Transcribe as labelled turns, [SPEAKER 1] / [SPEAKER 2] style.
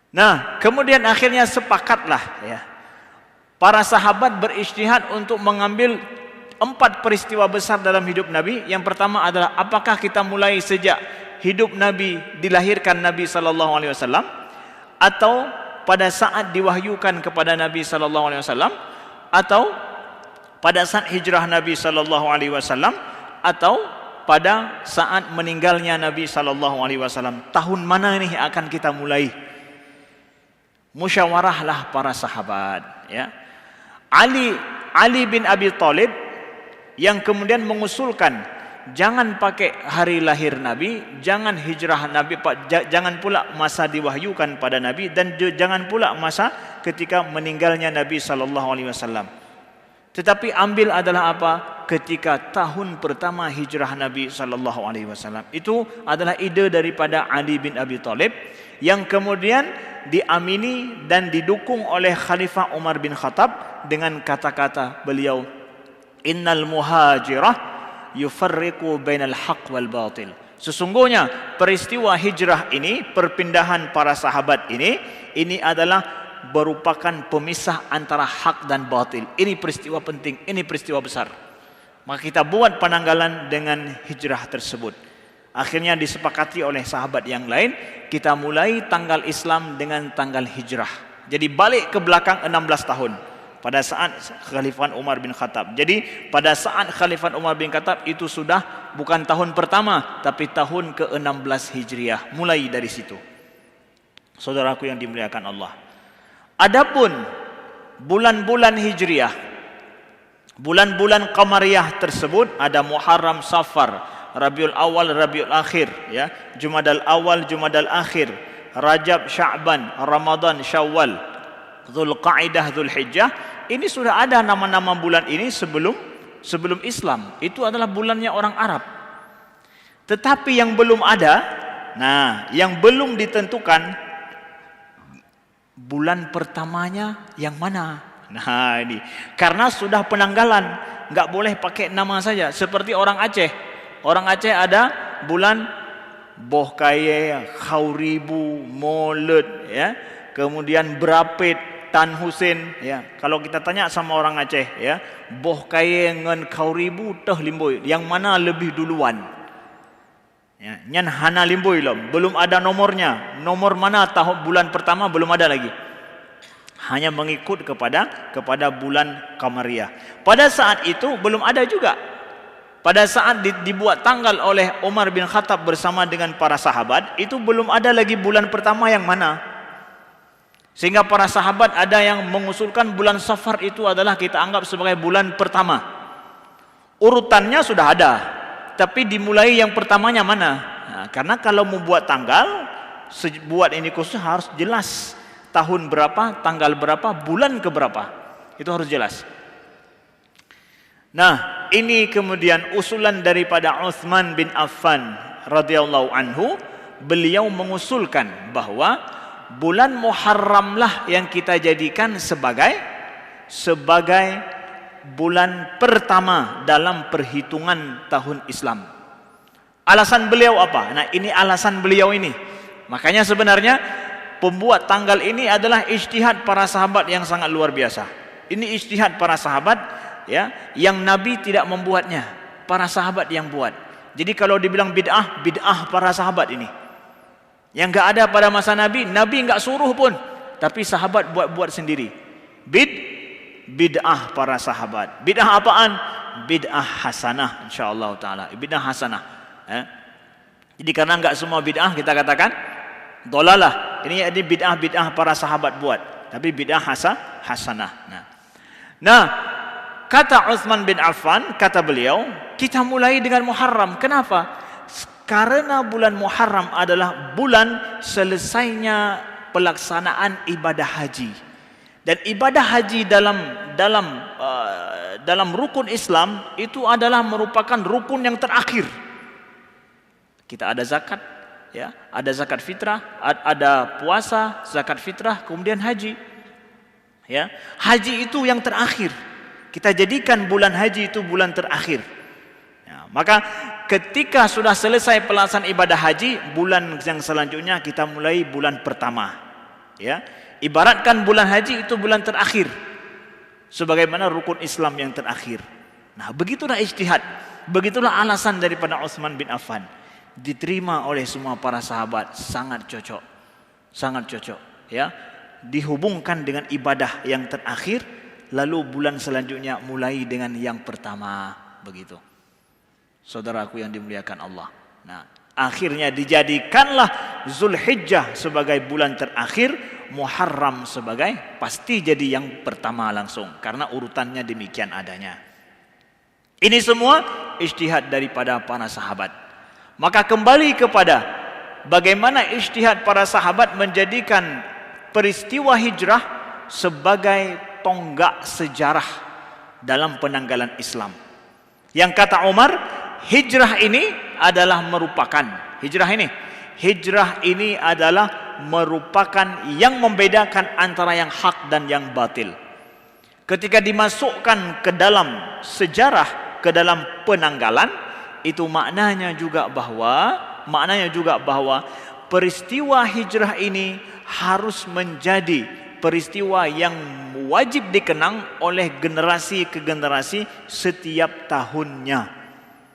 [SPEAKER 1] Nah, kemudian akhirnya sepakatlah ya, para sahabat berijtihad untuk mengambil 4 peristiwa besar dalam hidup Nabi. Yang pertama adalah apakah kita mulai sejak hidup Nabi, dilahirkan Nabi sallallahu alaihi wasallam, atau pada saat diwahyukan kepada Nabi sallallahu alaihi wasallam, atau pada saat hijrah Nabi sallallahu alaihi wasallam, atau pada saat meninggalnya Nabi sallallahu alaihi wasallam. Tahun mana ini akan kita mulai? Musyawarahlah para sahabat ya. Ali bin Abi Thalib yang kemudian mengusulkan jangan pakai hari lahir Nabi, jangan hijrah Nabi, jangan pula masa diwahyukan pada Nabi, dan jangan pula masa ketika meninggalnya Nabi sallallahu alaihi wasallam. Tetapi ambil adalah apa? Ketika tahun pertama hijrah Nabi sallallahu alaihi wasallam. Itu adalah ide daripada Ali bin Abi Thalib yang kemudian diamini dan didukung oleh Khalifah Umar bin Khattab dengan kata-kata beliau, innal muhajirah yufarriqu bainal haqq wal batil. Sesungguhnya peristiwa hijrah ini, perpindahan para sahabat ini adalah merupakan pemisah antara hak dan batil. Ini peristiwa penting, ini peristiwa besar. Maka kita buat penanggalan dengan hijrah tersebut. Akhirnya disepakati oleh sahabat yang lain, kita mulai tanggal Islam dengan tanggal hijrah. Jadi balik ke belakang 16 tahun pada saat Khalifah Umar bin Khattab. Jadi pada saat Khalifah Umar bin Khattab itu sudah bukan tahun pertama, tapi tahun ke-16 Hijriah. Mulai dari situ. Saudaraku yang dimuliakan Allah. Adapun bulan-bulan Hijriah, bulan-bulan Qamariyah tersebut ada Muharram, Safar, Rabiul Awal, Rabiul Akhir ya, Jumadal Awal, Jumadal Akhir, Rajab, Sya'ban, Ramadan, Syawal, Dzulqa'dah, Dzulhijjah. Ini sudah ada nama-nama bulan ini sebelum Islam. Itu adalah bulannya orang Arab. Tetapi yang belum ada, yang belum ditentukan bulan pertamanya yang mana. Nah ini, karena sudah penanggalan, nggak boleh pakai nama saja. Seperti orang Aceh. Orang Aceh ada bulan Bohkaye, Khauribu, Maulud ya, kemudian Berapit, Tan Husin ya. Kalau kita tanya sama orang Aceh ya, Bohkaye dengan Khauribu teh limboi, yang mana lebih duluan? Ya, nyan hana limboi lom, belum ada nomornya. Nomor mana tahun bulan pertama belum ada lagi. Hanya mengikut kepada bulan Qamariyah. Pada saat itu belum ada juga. Pada saat dibuat tanggal oleh Umar bin Khattab bersama dengan para sahabat, itu belum ada lagi bulan pertama yang mana. Sehingga para sahabat ada yang mengusulkan bulan Safar itu adalah kita anggap sebagai bulan pertama. Urutannya sudah ada, tapi dimulai yang pertamanya mana? Nah, karena kalau membuat tanggal, buat ini khusus harus jelas tahun berapa, tanggal berapa, bulan keberapa. Itu harus jelas. Nah, ini kemudian usulan daripada Utsman bin Affan radhiyallahu anhu. Beliau mengusulkan bahwa bulan Muharramlah yang kita jadikan sebagai bulan pertama dalam perhitungan tahun Islam. Alasan beliau apa? Nah, ini alasan beliau ini. Makanya sebenarnya pembuat tanggal ini adalah ijtihad para sahabat yang sangat luar biasa. Ini ijtihad para sahabat ya, yang Nabi tidak membuatnya, para sahabat yang buat. Jadi kalau dibilang bid'ah, bid'ah para sahabat ini. Yang enggak ada pada masa Nabi, Nabi enggak suruh pun, tapi sahabat buat sendiri. Bid'ah para sahabat. Bid'ah apaan? Bid'ah hasanah insyaallah taala. Bid'ah hasanah. Jadi karena enggak semua bid'ah kita katakan dolalah. Ini bid'ah para sahabat buat, tapi bid'ah hasanah. Nah, kata Utsman bin Affan, kata beliau, kita mulai dengan Muharram. Kenapa? Karena bulan Muharram adalah bulan selesainya pelaksanaan ibadah haji. Dan ibadah haji dalam rukun Islam itu adalah merupakan rukun yang terakhir. Kita ada zakat, ya, ada zakat fitrah, ada puasa, zakat fitrah, kemudian haji. Ya, haji itu yang terakhir. Kita jadikan bulan haji itu bulan terakhir. Ya, maka ketika sudah selesai pelaksanaan ibadah haji, bulan yang selanjutnya kita mulai bulan pertama. Ya, ibaratkan bulan haji itu bulan terakhir, sebagaimana rukun Islam yang terakhir. Nah, begitulah ijtihad, begitulah alasan daripada Utsman bin Affan, diterima oleh semua para sahabat, sangat cocok, sangat cocok. Ya, dihubungkan dengan ibadah yang terakhir, lalu bulan selanjutnya mulai dengan yang pertama, begitu. Saudaraku yang dimuliakan Allah. Nah, akhirnya dijadikanlah Zulhijjah sebagai bulan terakhir, Muharram sebagai pasti jadi yang pertama langsung, karena urutannya demikian adanya. Ini semua ijtihad daripada para sahabat. Maka kembali kepada bagaimana ijtihad para sahabat menjadikan peristiwa hijrah sebagai tonggak sejarah dalam penanggalan Islam. Yang kata Umar, hijrah ini adalah merupakan hijrah ini adalah merupakan yang membedakan antara yang hak dan yang batil. Ketika dimasukkan ke dalam sejarah, ke dalam penanggalan, itu maknanya juga bahwa peristiwa hijrah ini harus menjadi peristiwa yang wajib dikenang oleh generasi ke generasi setiap tahunnya.